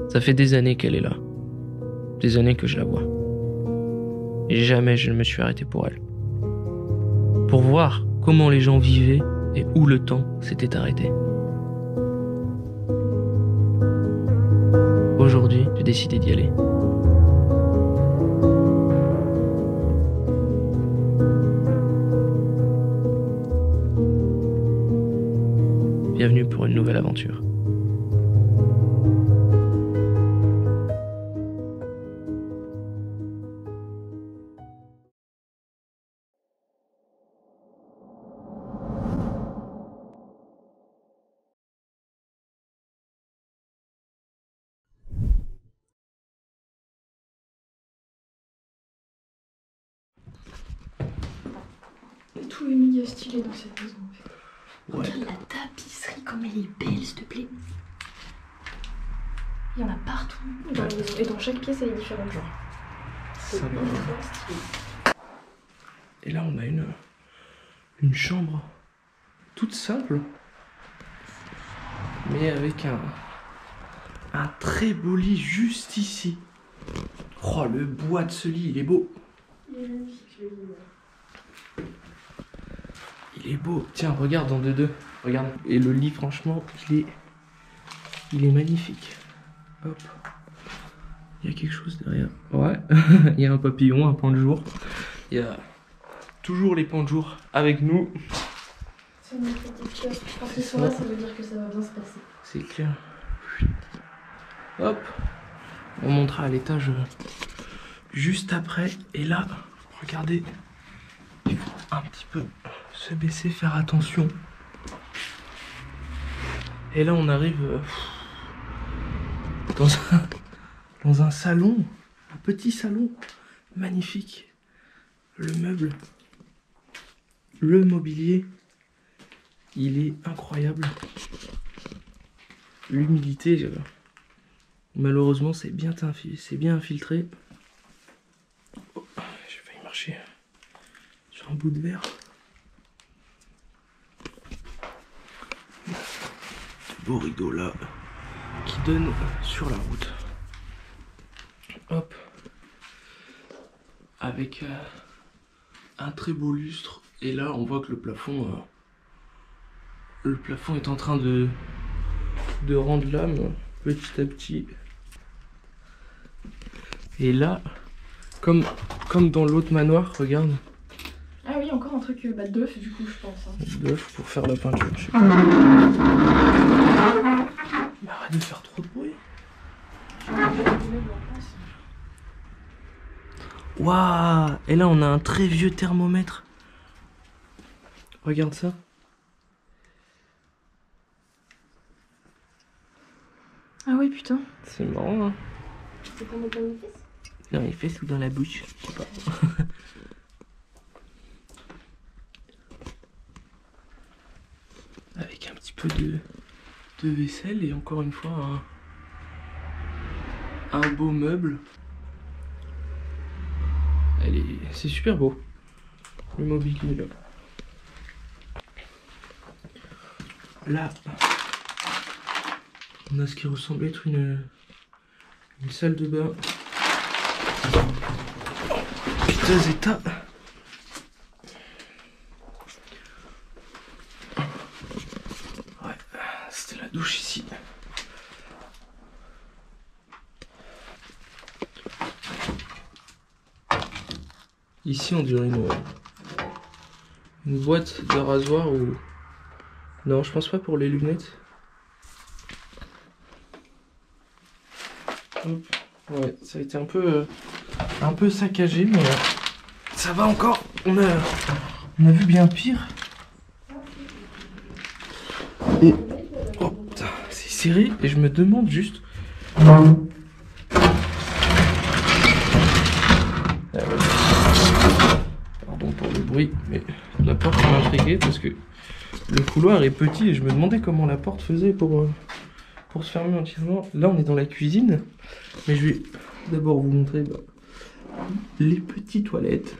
Ça fait des années qu'elle est là. Des années que je la vois. Et jamais je ne me suis arrêté pour elle. Pour voir comment les gens vivaient et où le temps s'était arrêté. Aujourd'hui, j'ai décidé d'y aller. Bienvenue pour une nouvelle aventure. Tout est méga stylé dans cette maison en fait. Ouais. Regarde la tapisserie comme elle est belle, s'il te plaît. Il y en a partout dans la maison et dans chaque pièce elle est différente genre. C'est Ça va. ultra stylé. Et là on a une chambre toute simple, mais avec un très beau lit juste ici. Oh, le bois de ce lit, il est beau. Il est magnifique le lit. Il est beau. Tiens, regarde en 2-2. Regarde. Et le lit, franchement, il est magnifique. Hop. Il y a quelque chose derrière. Ouais. Il y a un papillon, un pan de jour. Il y a toujours les pans de jour avec nous. C'est une petite pièce. Quand ils sont là, ça veut dire que ça va bien se passer. C'est clair. Hop. On montera à l'étage juste après. Et là, regardez. Il faut un petit peu se baisser, faire attention. Et là, on arrive dans un salon. Un petit salon. Magnifique. Le meuble. Le mobilier. Il est incroyable. L'humidité, malheureusement, c'est bien infiltré. Oh, j'ai failli marcher sur un bout de verre. Beau rideau là qui donne sur la route. Hop. Avec un très beau lustre. Et là, on voit que le plafond est en train de rendre l'âme petit à petit. Et là, comme dans l'autre manoir, regarde. Ah oui, encore un truc d'œuf du coup, je pense. Hein. D'œuf pour faire la peinture, je sais pas. Mais arrête de faire trop de bruit. Waouh! Et là, on a un très vieux thermomètre. Regarde ça. Ah oui, putain. C'est marrant, hein? C'est pour mettre dans les fesses? Dans les fesses ou dans la bouche? Je sais pas. Avec un petit peu de vaisselle et encore une fois un beau meuble. C'est super beau. Le mobilier là. Là, on a ce qui ressemble être une salle de bain. Piteux état. Ouais, c'était la douche ici. Ici, on dirait une boîte de rasoir ou... Non, je pense pas pour les lunettes. Hop. Ouais, ça a été un peu saccagé, mais ça va encore. On a vu bien pire. Et oh putain, c'est serré et je me demande juste. Pardon pour le bruit, mais la porte m'a intrigué parce que le couloir est petit et je me demandais comment la porte faisait pour se fermer entièrement. Là, on est dans la cuisine, mais je vais d'abord vous montrer les petites toilettes.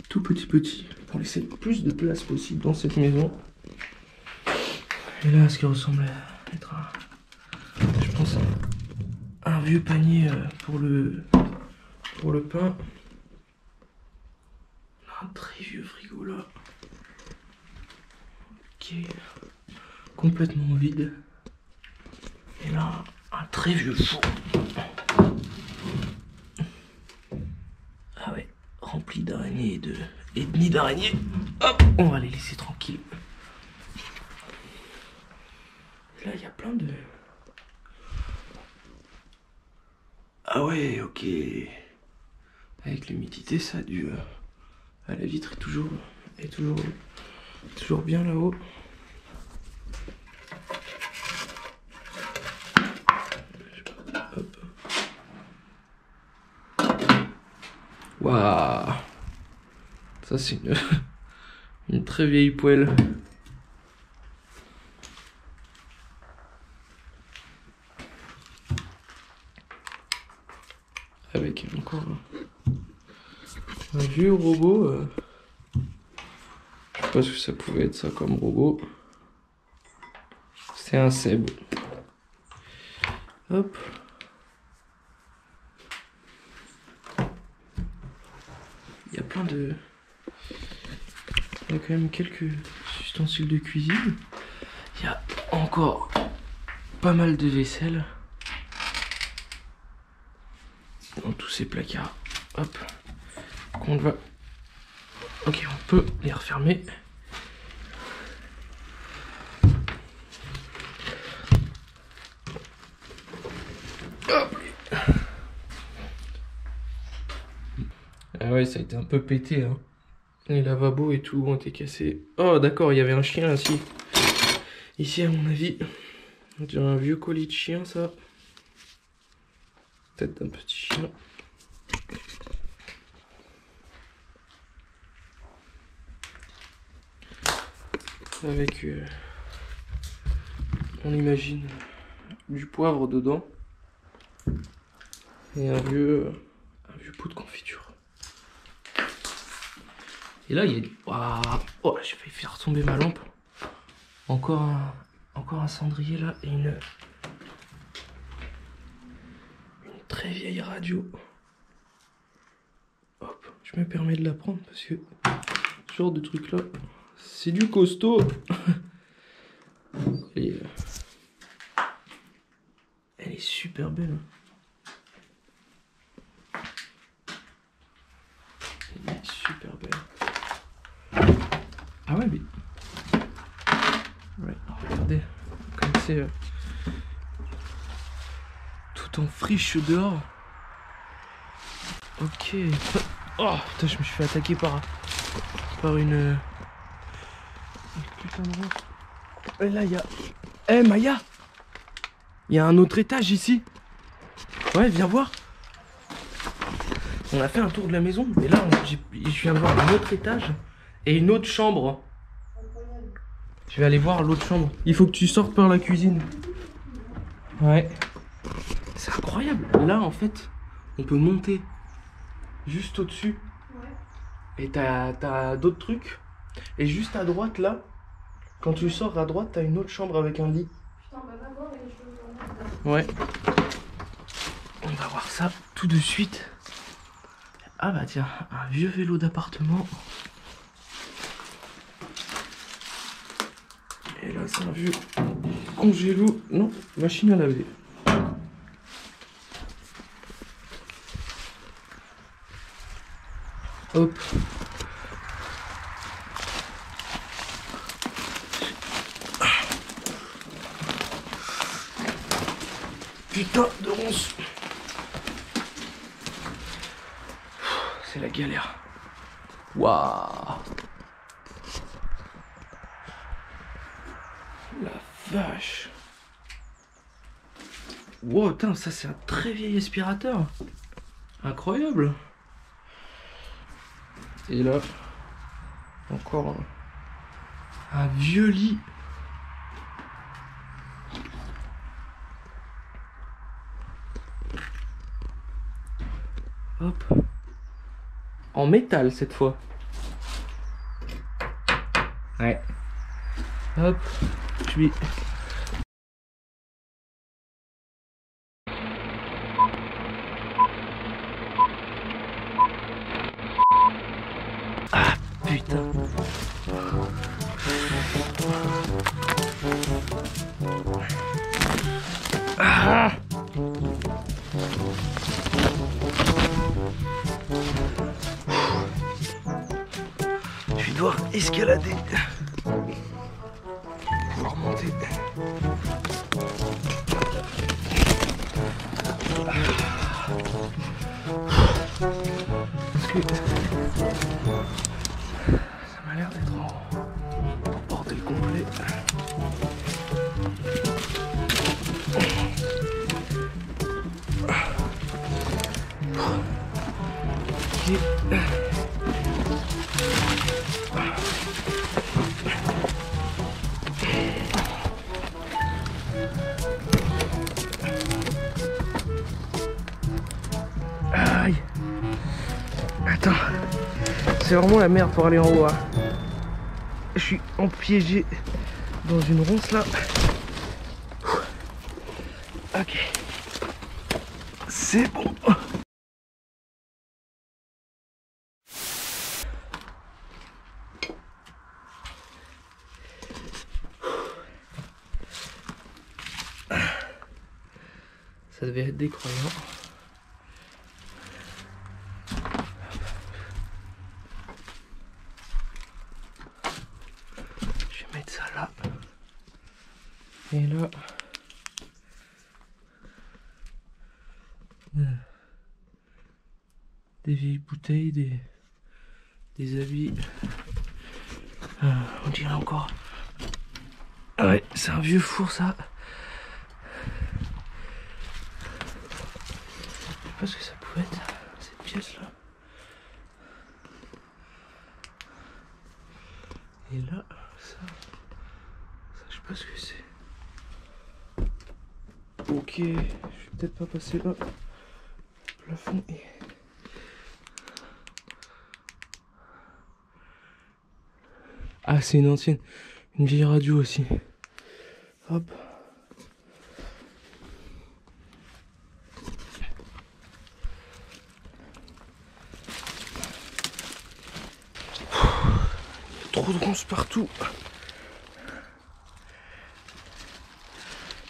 Tout petit, pour laisser le plus de place possible dans cette maison. Et là, ce qui ressemble à être un... Je pense un vieux panier pour le pain. Un très vieux frigo là. Ok. Complètement vide. Et là, un très vieux four. Ah ouais, rempli d'araignées et de nids d'araignées. Hop, on va les laisser tranquilles. Et là, il y a plein de... Ah ouais, ok. Avec l'humidité, ça a dû... la vitre est toujours bien là-haut. Hop. Waouh. Ça c'est une très vieille poêle. Avec encore un vieux robot. Je sais pas ce que ça pouvait être ça comme robot. C'est un Seb. Hop. Il y a plein de... Il y a quand même quelques ustensiles de cuisine. Il y a encore pas mal de vaisselle. Dans tous ces placards. Hop. Qu'on va... Ok, on peut les refermer. Hop. Ah ouais, ça a été un peu pété, hein. Les lavabos et tout ont été cassés. Oh d'accord, il y avait un chien ici. Ici à mon avis. On dirait un vieux colis de chien ça. Tête d'un petit chien. Avec, on imagine, du poivre dedans. Et un vieux pot de confiture. Et là, il y a... Waouh. Oh, j'ai failli faire tomber ma lampe. Encore un cendrier là et une très vieille radio. Hop, je me permets de la prendre parce que ce genre de truc là, c'est du costaud. Et, elle est super belle. Elle est super belle. Ah ouais, mais... Ouais, regardez, comme c'est tout en friche dehors. Ok. Oh putain, je me suis fait attaquer par une putain de roche. Et là, il y a... Eh Maya, il y a un autre étage ici. Ouais, viens voir. On a fait un tour de la maison, mais là, je viens de voir un autre étage et une autre chambre. Je vais aller voir l'autre chambre. Il faut que tu sortes par la cuisine. Ouais. C'est incroyable. Là, en fait, on peut monter juste au-dessus. Ouais. Et t'as d'autres trucs. Et juste à droite, là, quand tu sors à droite, t'as une autre chambre avec un lit. Putain, bah va voir et je... Ouais. On va voir ça tout de suite. Ah bah tiens, un vieux vélo d'appartement. Et là, c'est un vieux congélo. Non, machine à laver. Hop. Putain de ronce. C'est la galère. Waouh. La vache. Wow, putain, ça c'est un très vieil aspirateur. Incroyable. Et là, encore un vieux lit. Hop. En métal cette fois. Ouais. Hop. Je suis Ah, je vais devoir escalader pour remonter. Parce que ça m'a l'air d'être en bordel complet. Ok. Aïe. Attends. C'est vraiment la merde pour aller en haut. Hein. Je suis empiégé dans une ronce là. Ok. C'est bon. Ça devait être décroyant. Je vais mettre ça là. Et là. Des vieilles bouteilles, des habits. On dirait encore. Ah ouais, c'est un vieux four ça. Je sais pas ce que ça pouvait être, cette pièce là. Et là, ça je sais pas ce que c'est. Ok, je vais peut-être pas passer là. Le plafond est... Ah, c'est une ancienne, une vieille radio aussi. Hop. Trop de ronces partout.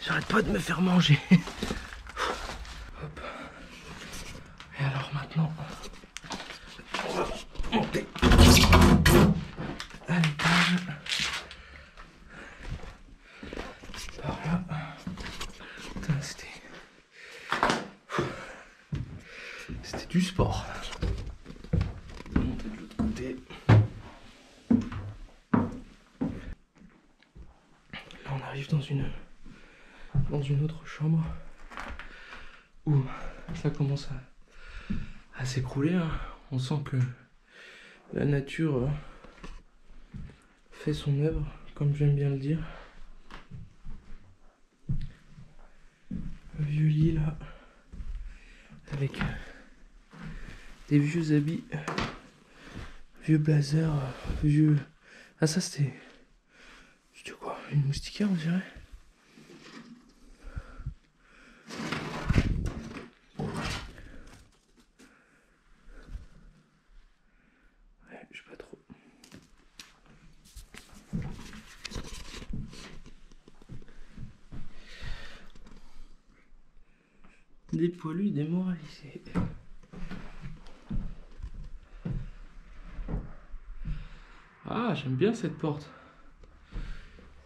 J'arrête pas de me faire manger. Hop. Et alors maintenant, on va monter à l'étage. Par là. Putain, c'était du sport. On va monter de l'autre côté. Là on arrive dans une autre chambre où ça commence à s'écrouler. Hein. On sent que la nature fait son œuvre, comme j'aime bien le dire. Un vieux lit là, avec des vieux habits, vieux blazer, vieux... Ah ça c'était quoi? Une moustiquaire on dirait? Ouais, je sais pas trop. Des poilus démoralisés. Ah, j'aime bien cette porte.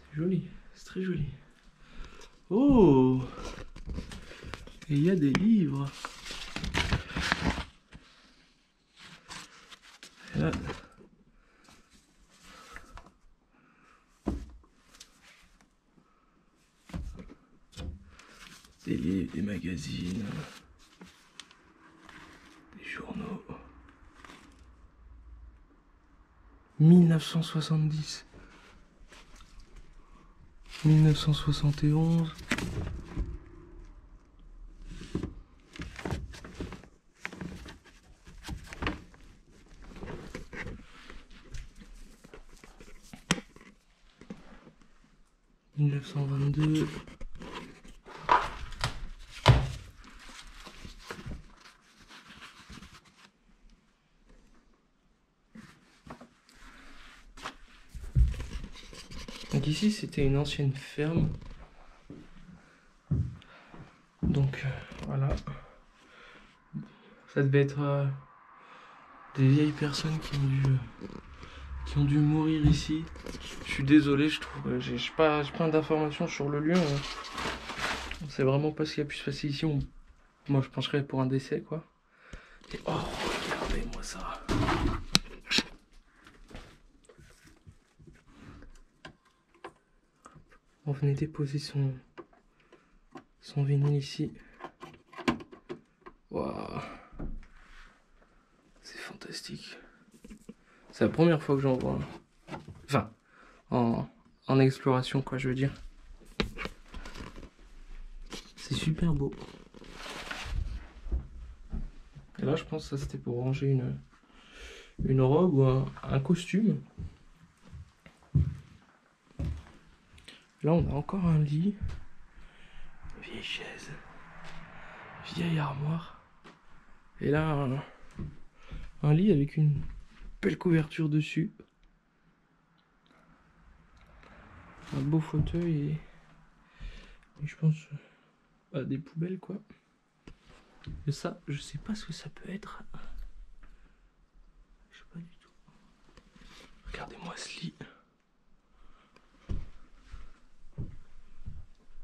C'est joli, c'est très joli. Oh! Et il y a des livres. Et là... Des livres, des magazines, des journaux. 1970, 1971. « 1922. Donc ici c'était une ancienne ferme. Donc voilà. Ça devait être des vieilles personnes qui ont dû mourir ici. Je suis désolé, je trouve. J'ai pas d'informations sur le lieu. On sait vraiment pas ce qui a pu se passer ici. Moi je pencherais pour un décès quoi. Et oh regardez-moi ça. On venait déposer son vinyle ici. Waouh. C'est fantastique. C'est la première fois que j'en vois. Enfin, en exploration quoi je veux dire. C'est super beau. Et là je pense que ça c'était pour ranger une robe ou un costume. Là on a encore un lit. Vieille chaise. Vieille armoire. Et là un lit avec une belle couverture dessus. Un beau fauteuil et je pense des poubelles quoi. Et ça, je sais pas ce que ça peut être. Je sais pas du tout. Regardez-moi ce lit.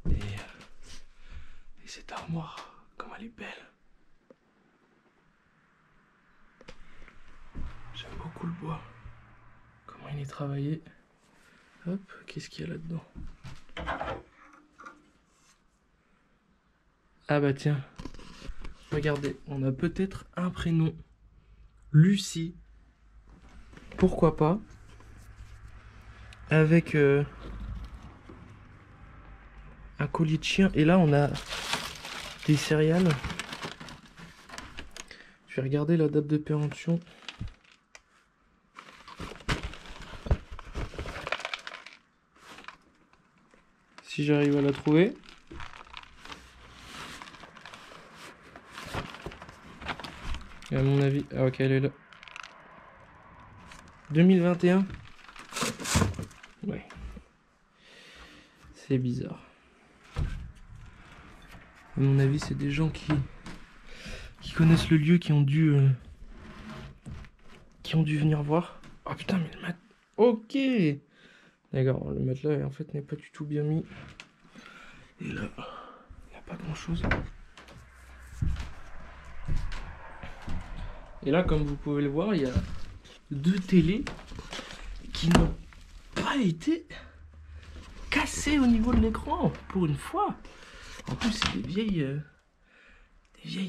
Et cette armoire, comme elle est belle. J'aime beaucoup le bois. Comment il est travaillé. Hop, qu'est-ce qu'il y a là-dedans? Ah bah tiens. Regardez, on a peut-être un prénom. Lucie. Pourquoi pas? Avec un collier de chien. Et là, on a des céréales. Je vais regarder la date de péremption. Si j'arrive à la trouver. Et à mon avis... Ah ok, elle est là. 2021. Ouais. C'est bizarre. À mon avis, c'est des gens qui connaissent le lieu, qui ont dû venir voir. Oh putain, mais le matelas... Ok. D'accord, le matelas en fait n'est pas du tout bien mis. Et là, il n'y a pas grand chose. Et là, comme vous pouvez le voir, il y a 2 télés qui n'ont pas été cassées au niveau de l'écran, pour une fois. En plus, c'est des vieilles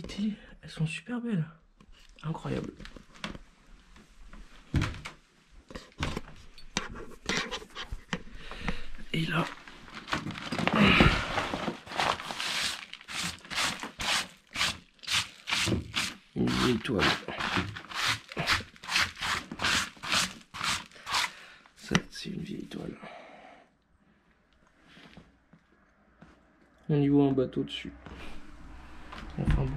télés. Elles sont super belles. Incroyable. Et là... une vieille toile. Ça, c'est une vieille toile. On y voit un bateau dessus. Enfin bon.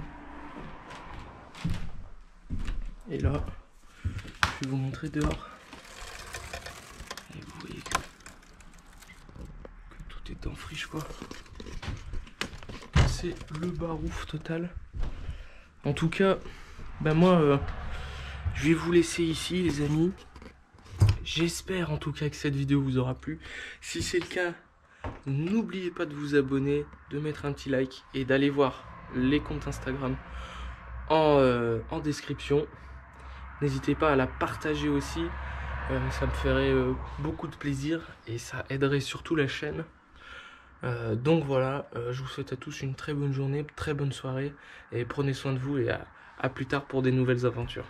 Et là, je vais vous montrer dehors. Et vous voyez que tout est en friche quoi. C'est le barouf total. En tout cas, ben moi, je vais vous laisser ici les amis. J'espère en tout cas que cette vidéo vous aura plu. Si c'est le cas, n'oubliez pas de vous abonner, de mettre un petit like et d'aller voir les comptes Instagram en description. N'hésitez pas à la partager aussi. Ça me ferait beaucoup de plaisir et ça aiderait surtout la chaîne. Donc voilà, je vous souhaite à tous une très bonne journée, très bonne soirée et prenez soin de vous et à plus tard pour des nouvelles aventures.